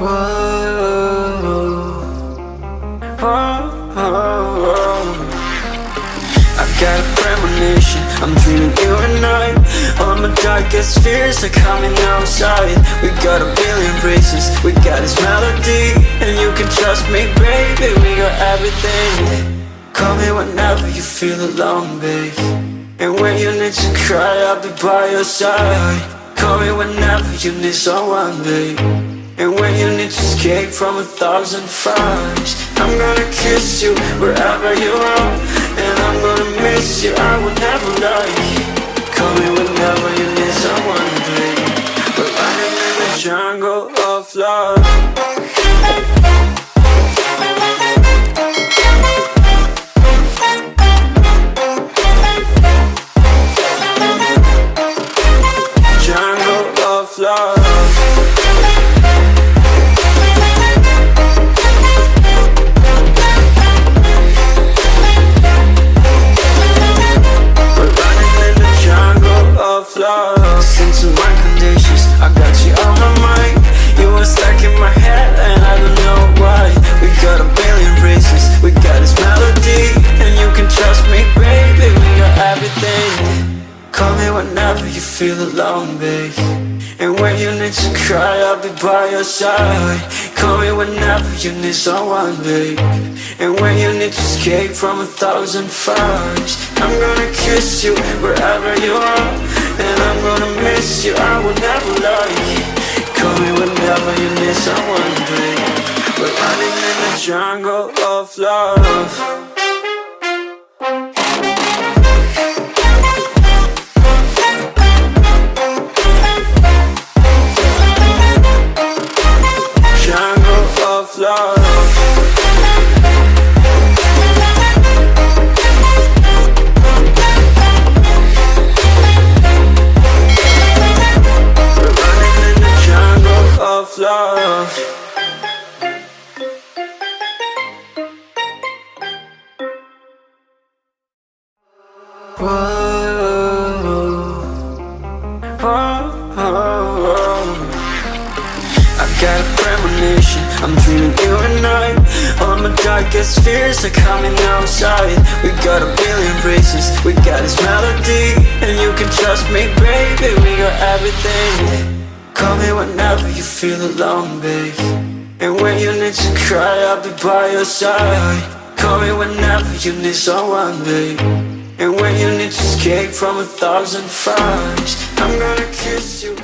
I got a premonition, I'm dreaming you and I. All my darkest fears are coming outside. We got a billion races, we got this melody. And you can trust me, baby, we got everything. Call me whenever you feel alone, babe. And when you need to cry, I'll be by your side. Call me whenever you need someone, babe. And when you need to escape from 1,000 fires, I'm gonna kiss you wherever you are. And I'm gonna miss you, I will never lie. Call me whenever you need someone, babe. We're running in the jungle of love. Listen to my conditions, I got you on my mind. You were stuck in my head and I don't know why. We got a billion races, we got this melody. And you can trust me, baby, we got everything. Call me whenever you feel alone, babe. And when you need to cry, I'll be by your side. Call me whenever you need someone, babe. And when you need to escape from 1,000 fires, I'm gonna kiss you wherever you are. And I'm gonna miss you, I will never lie. Call me whenever you need someone, babe. We're running in the jungle of love. Love. I got a premonition, I'm dreaming you and I. All my darkest fears are coming outside. We got a billion races, we got this melody. And you can trust me, baby, we got everything. Call me whenever you feel alone, babe. And when you need to cry, I'll be by your side. Call me whenever you need someone, babe. And when you need to escape from 1,000 fires, I'm gonna kiss you.